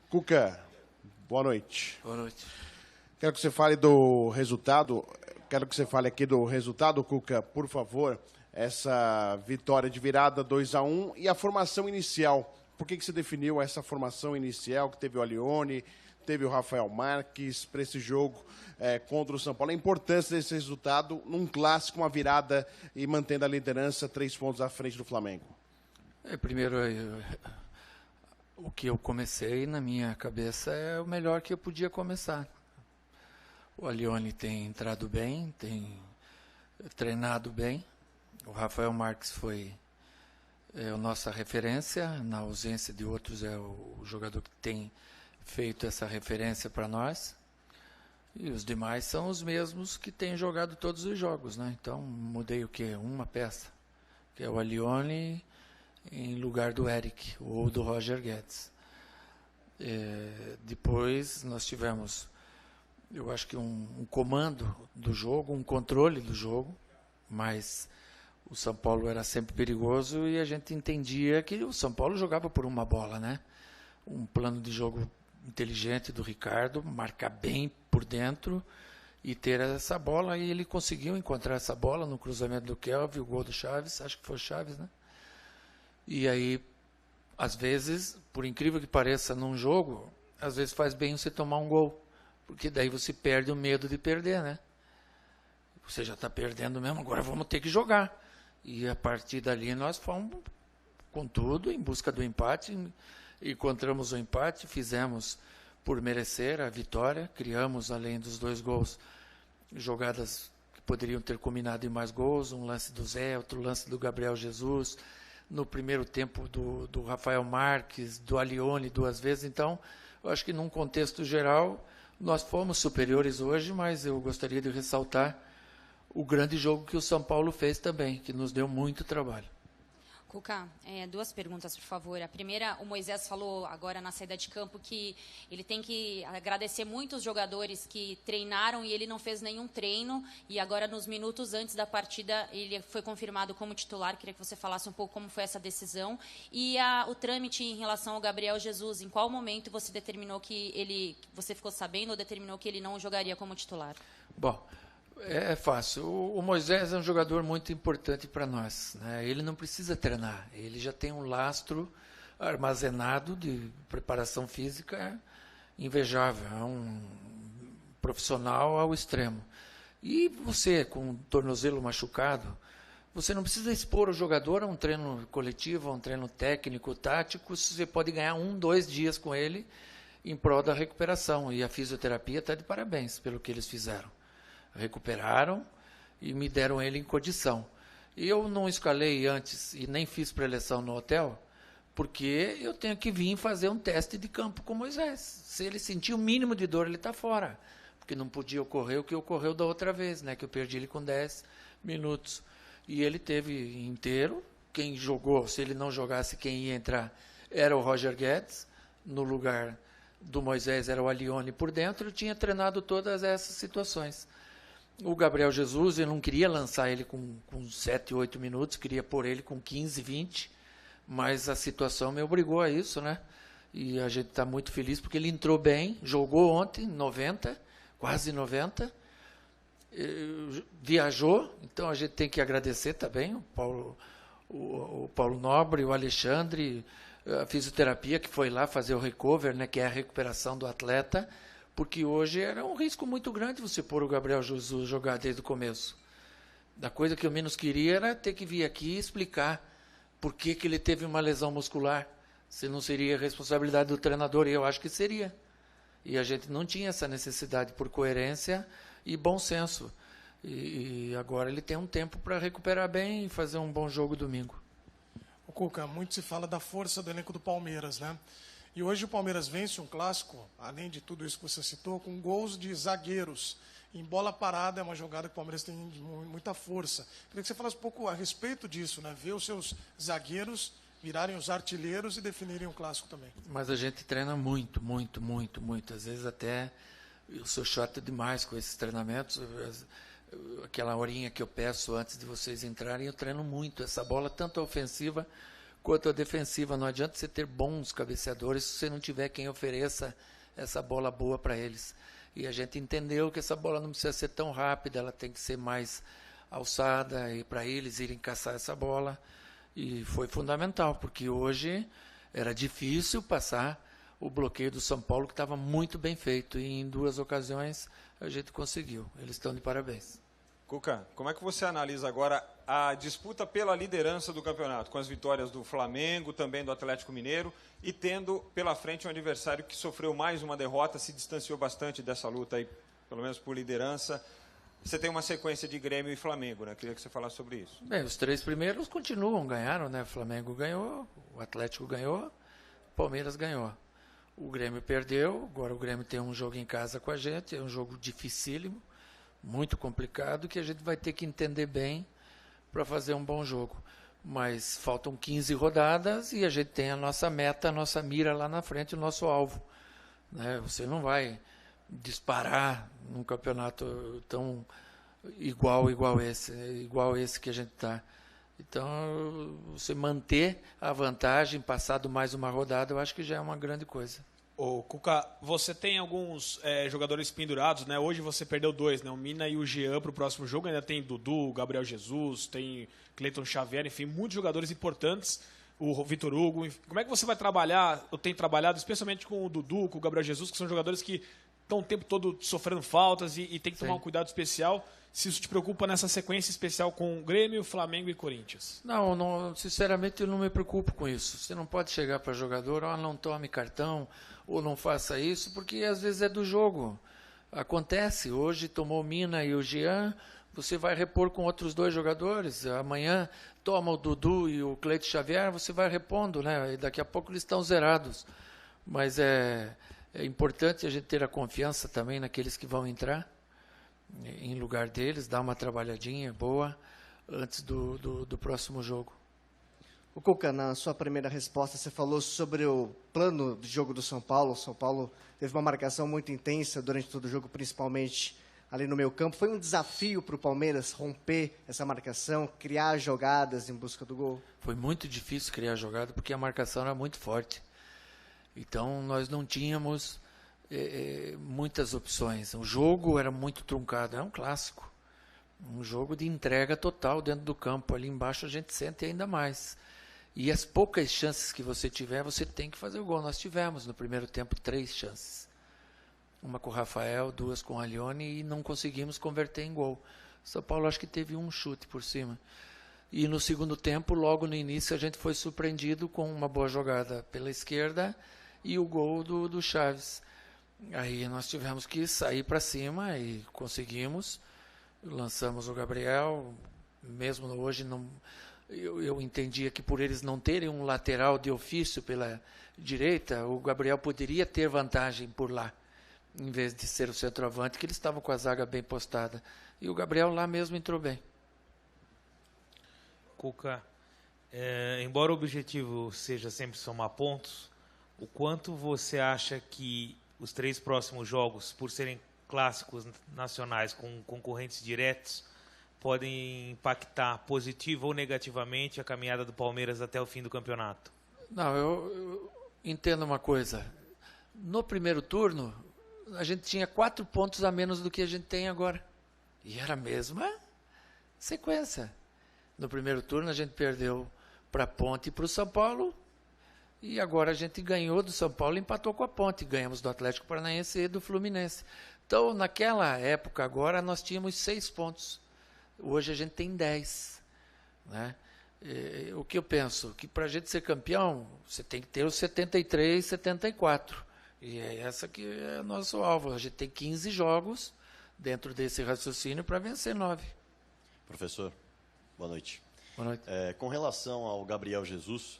Cuca, boa noite. Boa noite. Quero que você fale do resultado. Quero que você fale aqui do resultado, Cuca, por favor. Essa vitória de virada 2-1 e a formação inicial. Por que você definiu essa formação inicial que teve o Alione, teve o Rafael Marques para esse jogo contra o São Paulo? A importância desse resultado num clássico, uma virada e mantendo a liderança 3 pontos à frente do Flamengo. Primeiro, o que eu comecei na minha cabeça é o melhor que eu podia começar. O Alione tem entrado bem, tem treinado bem. O Rafael Marques foi a nossa referência, na ausência de outros é o jogador que tem feito essa referência para nós. E os demais são os mesmos que têm jogado todos os jogos, né? Então, mudei o quê? Uma peça, que é o Alione em lugar do Eric, ou do Roger Guedes. Depois nós tivemos, eu acho que um comando do jogo, um controle do jogo, mas o São Paulo era sempre perigoso e a gente entendia que o São Paulo jogava por uma bola, né? Um plano de jogo inteligente do Ricardo, marcar bem por dentro e ter essa bola, e ele conseguiu encontrar essa bola no cruzamento do Kelvin, o gol do Chaves, acho que foi o Chaves, né? E aí, às vezes, por incrível que pareça num jogo, às vezes faz bem você tomar um gol, porque daí você perde o medo de perder, né? Você já está perdendo mesmo, agora vamos ter que jogar. E a partir dali nós fomos com tudo em busca do empate, encontramos o empate, fizemos por merecer a vitória, criamos, além dos 2 gols, jogadas que poderiam ter combinado em mais gols, um lance do Zé, outro lance do Gabriel Jesus, no primeiro tempo do Rafael Marques, do Alione 2 vezes. Então, eu acho que num contexto geral, nós fomos superiores hoje, mas eu gostaria de ressaltar o grande jogo que o São Paulo fez também, que nos deu muito trabalho. Cuca, 2 perguntas, por favor. A primeira, o Moisés falou agora na saída de campo que ele tem que agradecer muito os jogadores que treinaram e ele não fez nenhum treino, e agora nos minutos antes da partida ele foi confirmado como titular. Queria que você falasse um pouco como foi essa decisão e o trâmite em relação ao Gabriel Jesus. Em qual momento você determinou você ficou sabendo ou determinou que ele não jogaria como titular? Bom, é fácil. O Moisés é um jogador muito importante para nós, né? Ele não precisa treinar, ele já tem um lastro armazenado de preparação física invejável, é um profissional ao extremo. E você, com o tornozelo machucado, você não precisa expor o jogador a um treino coletivo, a um treino técnico, tático. Você pode ganhar 1, 2 dias com ele em prol da recuperação. E a fisioterapia está de parabéns pelo que eles fizeram. Recuperaram e me deram ele em condição. E eu não escalei antes e nem fiz preleção no hotel, porque eu tenho que vir fazer um teste de campo com o Moisés. Se ele sentir o mínimo de dor, ele está fora. Porque não podia ocorrer o que ocorreu da outra vez, né? Que eu perdi ele com 10 minutos. E ele teve inteiro. Quem jogou, se ele não jogasse, quem ia entrar era o Roger Guedes. No lugar do Moisés era o Alione por dentro. Eu tinha treinado todas essas situações. O Gabriel Jesus, eu não queria lançar ele com 7, 8 minutos, queria pôr ele com 15, 20, mas a situação me obrigou a isso, né? E a gente está muito feliz porque ele entrou bem, jogou ontem, 90, quase 90, viajou, então a gente tem que agradecer também o Paulo Nobre, o Alexandre, a fisioterapia que foi lá fazer o recover, né, que é a recuperação do atleta, porque hoje era um risco muito grande você pôr o Gabriel Jesus jogar desde o começo. A coisa que eu menos queria era ter que vir aqui e explicar por que ele teve uma lesão muscular. Se não seria responsabilidade do treinador, e eu acho que seria. E a gente não tinha essa necessidade por coerência e bom senso. E agora ele tem um tempo para recuperar bem e fazer um bom jogo domingo. O Cuca, muito se fala da força do elenco do Palmeiras, né? E hoje o Palmeiras vence um clássico, além de tudo isso que você citou, com gols de zagueiros. Em bola parada é uma jogada que o Palmeiras tem muita força. Queria que você falasse um pouco a respeito disso, né? Ver os seus zagueiros virarem os artilheiros e definirem um clássico também. Mas a gente treina muito, muito, muito, muito. Às vezes até eu sou chato demais com esses treinamentos. Aquela horinha que eu peço antes de vocês entrarem, eu treino muito essa bola, tanto a ofensiva quanto à defensiva. Não adianta você ter bons cabeceadores se você não tiver quem ofereça essa bola boa para eles. E a gente entendeu que essa bola não precisa ser tão rápida, ela tem que ser mais alçada e para eles irem caçar essa bola. E foi fundamental, porque hoje era difícil passar o bloqueio do São Paulo, que estava muito bem feito. E em 2 ocasiões a gente conseguiu. Eles estão de parabéns. Cuca, como é que você analisa agora a disputa pela liderança do campeonato, com as vitórias do Flamengo, também do Atlético Mineiro, e tendo pela frente um adversário que sofreu mais uma derrota, se distanciou bastante dessa luta aí, pelo menos por liderança. Você tem uma sequência de Grêmio e Flamengo, né? Queria que você falasse sobre isso. Bem, os 3 primeiros continuam, ganharam, né? O Flamengo ganhou, o Atlético ganhou, o Palmeiras ganhou. O Grêmio perdeu, agora o Grêmio tem um jogo em casa com a gente, é um jogo dificílimo, muito complicado, que a gente vai ter que entender bem para fazer um bom jogo. Mas faltam 15 rodadas e a gente tem a nossa meta, a nossa mira lá na frente, o nosso alvo. Né? Você não vai disparar num campeonato tão igual esse que a gente está. Então, você manter a vantagem, passado mais uma rodada, eu acho que já é uma grande coisa. Ô, Cuca, você tem alguns jogadores pendurados, né? Hoje você perdeu 2, né? O Mina e o Jean para o próximo jogo. Ainda tem Dudu, Gabriel Jesus, tem Cleiton Xavier, enfim, muitos jogadores importantes. O Vitor Hugo. Enfim. Como é que você vai trabalhar, ou tem trabalhado, especialmente com o Dudu, com o Gabriel Jesus, que são jogadores que estão o tempo todo sofrendo faltas e tem que tomar um cuidado especial? Se isso te preocupa nessa sequência especial com o Grêmio, Flamengo e Corinthians? Não, sinceramente eu não me preocupo com isso. Você não pode chegar para jogador, não tome cartão, ou não faça isso, porque às vezes é do jogo. Acontece, hoje tomou o Mina e o Jean, você vai repor com outros 2 jogadores, amanhã toma o Dudu e o Cleiton Xavier, você vai repondo, né? E daqui a pouco eles estão zerados. Mas é importante a gente ter a confiança também naqueles que vão entrar em lugar deles, dar uma trabalhadinha boa antes do próximo jogo. O Cuca, na sua primeira resposta, você falou sobre o plano de jogo do São Paulo. O São Paulo teve uma marcação muito intensa durante todo o jogo, principalmente ali no meio campo. Foi um desafio para o Palmeiras romper essa marcação, criar jogadas em busca do gol? Foi muito difícil criar jogada, porque a marcação era muito forte. Então, nós não tínhamos muitas opções. O jogo era muito truncado, é um clássico. Um jogo de entrega total dentro do campo. Ali embaixo a gente sente ainda mais. E as poucas chances que você tiver, você tem que fazer o gol. Nós tivemos no primeiro tempo 3 chances. Uma com o Rafael, 2 com o Alione e não conseguimos converter em gol. São Paulo acho que teve um chute por cima. E no segundo tempo, logo no início, a gente foi surpreendido com uma boa jogada pela esquerda e o gol do Chaves. Aí nós tivemos que sair para cima e conseguimos. Lançamos o Gabriel, mesmo hoje não... Eu entendia que por eles não terem um lateral de ofício pela direita, o Gabriel poderia ter vantagem por lá, em vez de ser o centroavante, que eles estavam com a zaga bem postada. E o Gabriel lá mesmo entrou bem. Cuca, embora o objetivo seja sempre somar pontos, o quanto você acha que os 3 próximos jogos, por serem clássicos nacionais com concorrentes diretos, podem impactar positivo ou negativamente a caminhada do Palmeiras até o fim do campeonato? Não, eu entendo uma coisa. No primeiro turno, a gente tinha 4 pontos a menos do que a gente tem agora. E era a mesma sequência. No primeiro turno, a gente perdeu para a Ponte e para o São Paulo. E agora a gente ganhou do São Paulo e empatou com a Ponte. Ganhamos do Atlético Paranaense e do Fluminense. Então, naquela época agora, nós tínhamos 6 pontos. Hoje a gente tem 10. Né? O que eu penso? Que para a gente ser campeão, você tem que ter os 73, 74. E é essa que é o nosso alvo. A gente tem 15 jogos dentro desse raciocínio para vencer 9. Professor, boa noite. Boa noite. Com relação ao Gabriel Jesus,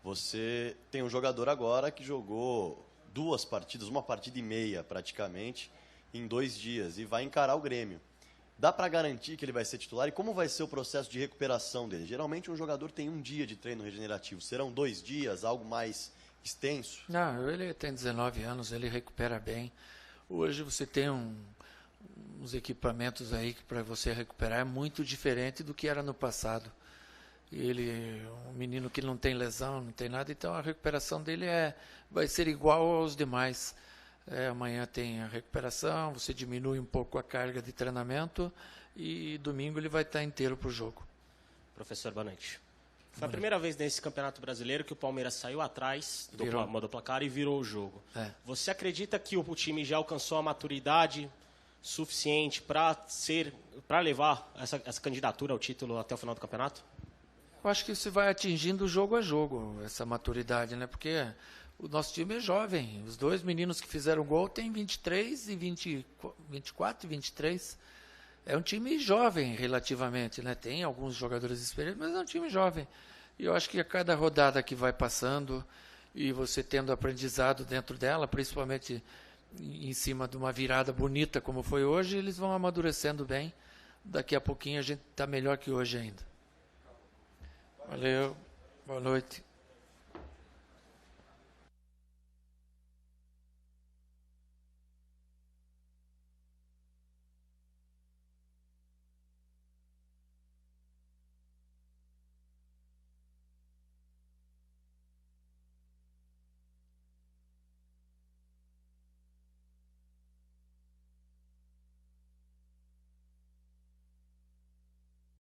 você tem um jogador agora que jogou 2 partidas, 1 partida e meia praticamente, em 2 dias, e vai encarar o Grêmio. Dá para garantir que ele vai ser titular? E como vai ser o processo de recuperação dele? Geralmente um jogador tem 1 dia de treino regenerativo. Serão 2 dias, algo mais extenso? Não, ele tem 19 anos, ele recupera bem. Hoje você tem uns equipamentos aí que para você recuperar é muito diferente do que era no passado. Ele é um menino que não tem lesão, não tem nada, então a recuperação dele vai ser igual aos demais. Amanhã tem a recuperação, você diminui um pouco a carga de treinamento e domingo ele vai estar inteiro para o jogo. Professor, boa noite. Foi a primeira vez nesse Campeonato Brasileiro que o Palmeiras saiu atrás do placar e virou o jogo. Você acredita que o time já alcançou a maturidade suficiente para levar essa candidatura ao título até o final do campeonato? Eu acho que isso vai atingindo jogo a jogo, essa maturidade, né? Porque o nosso time é jovem. Os dois meninos que fizeram gol têm 23 e 24 e 23. É um time jovem relativamente, né? Tem alguns jogadores experientes, mas é um time jovem. E eu acho que a cada rodada que vai passando e você tendo aprendizado dentro dela, principalmente em cima de uma virada bonita como foi hoje, eles vão amadurecendo bem. Daqui a pouquinho a gente está melhor que hoje ainda. Valeu, boa noite.